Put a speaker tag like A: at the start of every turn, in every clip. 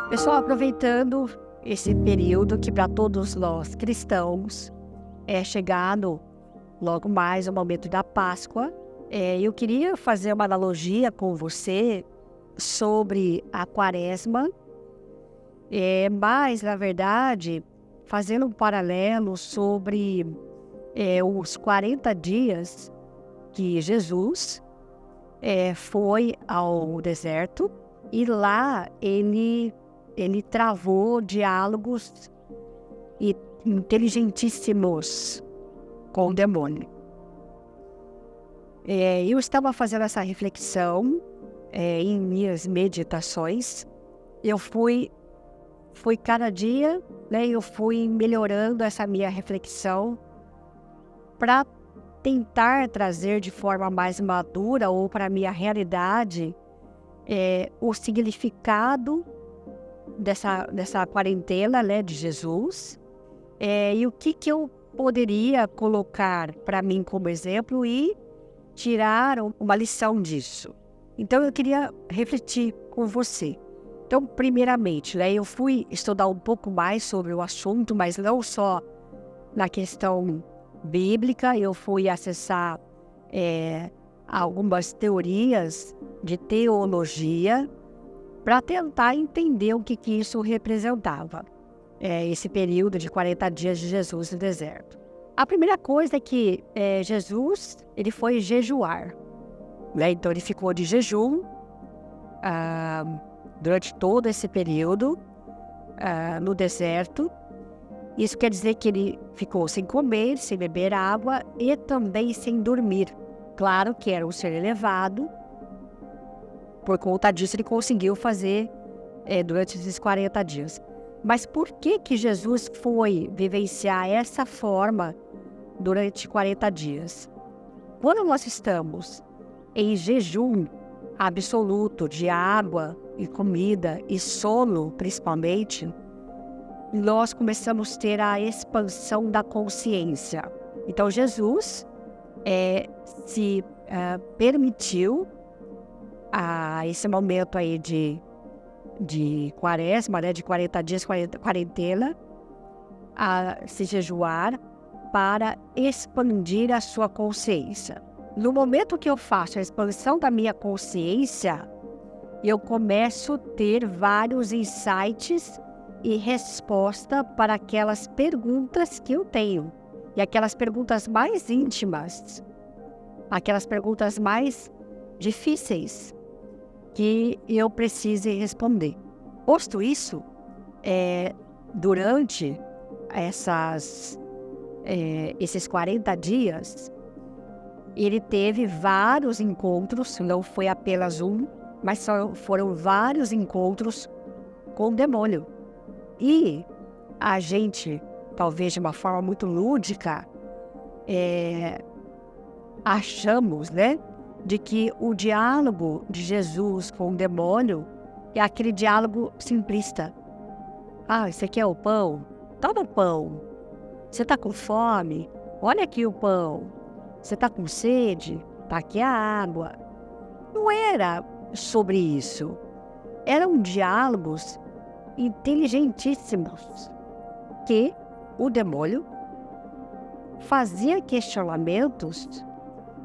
A: Pessoal, aproveitando esse período que para todos nós cristãos é chegado logo mais o momento da Páscoa, eu queria fazer uma analogia com você sobre a Quaresma, mas na verdade fazendo um paralelo sobre os 40 dias que Jesus foi ao deserto e lá ele travou diálogos inteligentíssimos com o demônio. Eu estava fazendo essa reflexão em minhas meditações. Eu fui cada dia, né, eu fui melhorando essa minha reflexão para tentar trazer de forma mais madura ou para a minha realidade o significado dessa quarentena, né, de Jesus, e o que eu poderia colocar para mim como exemplo e tirar uma lição disso. Então eu queria refletir com você. Então, primeiramente, né, eu fui estudar um pouco mais sobre o assunto, mas não só na questão bíblica, eu fui acessar algumas teorias de teologia para tentar entender o que isso representava, esse período de 40 dias de Jesus no deserto. A primeira coisa é que Jesus ele foi jejuar, né? Então ele ficou de jejum durante todo esse período no deserto. Isso quer dizer que ele ficou sem comer, sem beber água e também sem dormir. Claro que era um ser elevado. Por conta disso, ele conseguiu fazer durante esses 40 dias. Mas por que Jesus foi vivenciar essa forma durante 40 dias? Quando nós estamos em jejum absoluto de água e comida e sono, principalmente, nós começamos a ter a expansão da consciência. Então, Jesus se permitiu a esse momento aí de quaresma, né, de 40 dias, quarentena, a se jejuar para expandir a sua consciência. No momento que eu faço a expansão da minha consciência, eu começo a ter vários insights e resposta para aquelas perguntas que eu tenho. E aquelas perguntas mais íntimas, aquelas perguntas mais difíceis que eu precise responder. Posto isso, durante esses 40 dias, ele teve vários encontros, não foi apenas um, mas foram vários encontros com o demônio. E a gente, talvez de uma forma muito lúdica, achamos, né, de que o diálogo de Jesus com o demônio é aquele diálogo simplista. Você quer o pão? Toma o pão. Você está com fome? Olha aqui o pão. Você está com sede? Tá aqui a água. Não era sobre isso. Eram diálogos inteligentíssimos que o demônio fazia questionamentos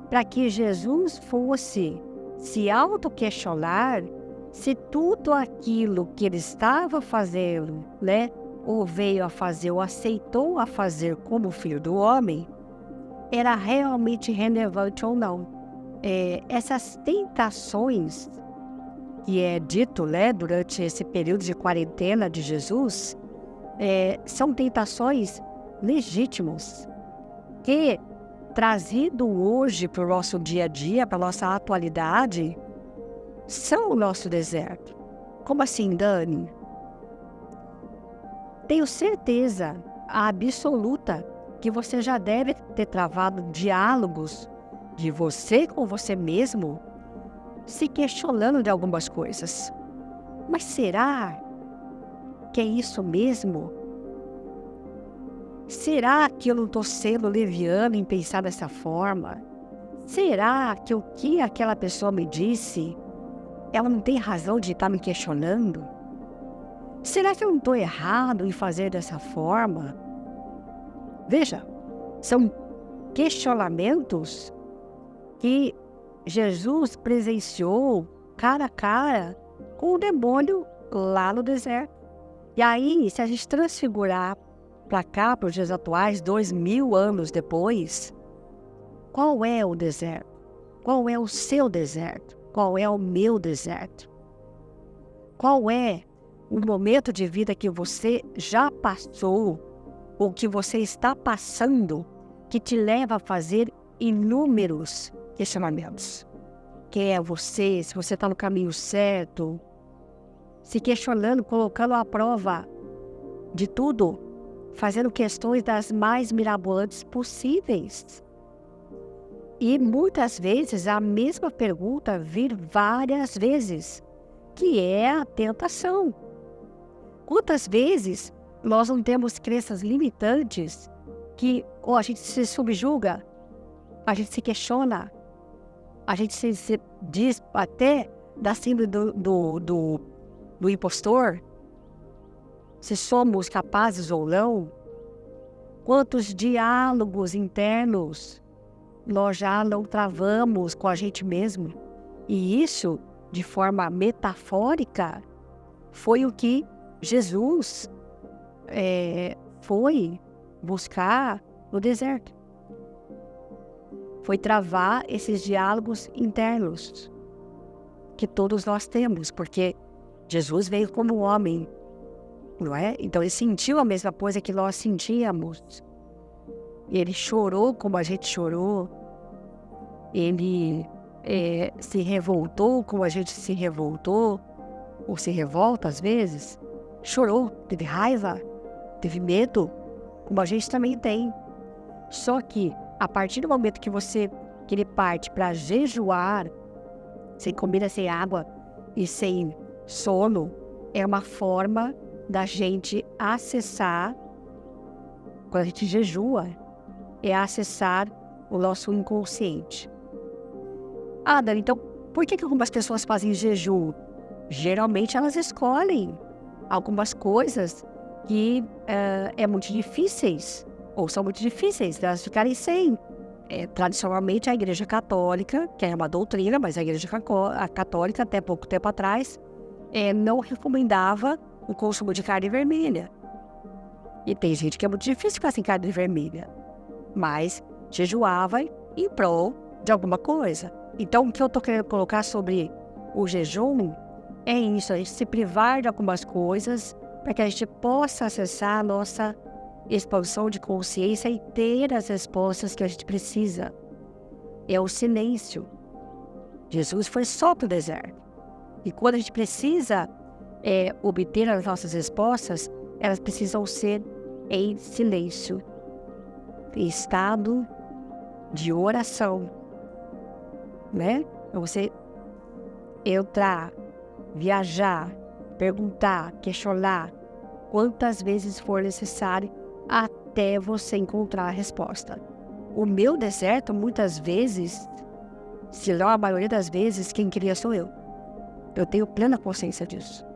A: para que Jesus fosse se auto-questionar se tudo aquilo que ele estava fazendo, né, ou veio a fazer, ou aceitou a fazer como filho do homem, era realmente relevante ou não. Essas tentações que é dito, né, durante esse período de quarentena de Jesus, são tentações legítimas, que, trazido hoje para o nosso dia a dia, para a nossa atualidade, são o nosso deserto. Como assim, Dani? Tenho certeza absoluta que você já deve ter travado diálogos de você com você mesmo, se questionando de algumas coisas. Mas será que é isso mesmo? Será que eu não estou sendo leviano em pensar dessa forma? Será que o que aquela pessoa me disse ela não tem razão de estar me questionando? Será que eu não estou errado em fazer dessa forma? Veja, são questionamentos que Jesus presenciou cara a cara com o demônio lá no deserto. E aí, se a gente transfigurar para cá, para os dias atuais, 2000 anos depois, qual é o deserto? Qual é o seu deserto? Qual é o meu deserto? Qual é o momento de vida que você já passou ou que você está passando que te leva a fazer inúmeros questionamentos? Quem é você? Se você está no caminho certo? Se questionando, colocando à prova de tudo, fazendo questões das mais mirabolantes possíveis. E muitas vezes a mesma pergunta vir várias vezes, que é a tentação. Quantas vezes nós não temos crenças limitantes que a gente se subjuga, a gente se questiona, a gente se diz até da síndrome do impostor, se somos capazes ou não? Quantos diálogos internos nós já não travamos com a gente mesmo? E isso, de forma metafórica, foi o que Jesus foi buscar no deserto. Foi travar esses diálogos internos que todos nós temos, porque Jesus veio como homem, não é? Então ele sentiu a mesma coisa que nós sentíamos. Ele chorou como a gente chorou. Ele se revoltou como a gente se revoltou, ou se revolta às vezes. Chorou, teve raiva, teve medo, como a gente também tem. Só que a partir do momento que ele parte para jejuar, sem comida, sem água e sem sono, é uma forma da gente acessar, quando a gente jejua, é acessar o nosso inconsciente. Ah, Dani, então por que algumas pessoas fazem jejum? Geralmente elas escolhem algumas coisas que é muito difíceis, ou são muito difíceis delas ficarem sem. Tradicionalmente a Igreja Católica, que é uma doutrina, mas a Igreja Católica até pouco tempo atrás não recomendava o consumo de carne vermelha. E tem gente que é muito difícil ficar sem carne vermelha, mas jejuava em prol de alguma coisa. Então o que eu estou querendo colocar sobre o jejum é isso, a gente se privar de algumas coisas para que a gente possa acessar a nossa expansão de consciência e ter as respostas que a gente precisa. É o silêncio. Jesus foi só para o deserto. E quando a gente precisa obter as nossas respostas, elas precisam ser em silêncio, em estado de oração, né? Então você entrar, viajar, perguntar, questionar, quantas vezes for necessário, até você encontrar a resposta. O meu deserto, muitas vezes, se não a maioria das vezes, quem cria sou eu. Eu tenho plena consciência disso.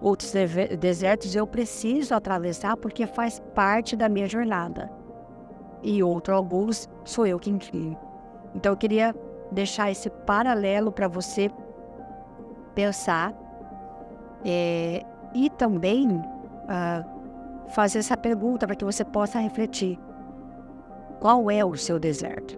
A: Outros desertos eu preciso atravessar porque faz parte da minha jornada. E alguns sou eu quem crio. Então eu queria deixar esse paralelo para você pensar e também fazer essa pergunta para que você possa refletir. Qual é o seu deserto?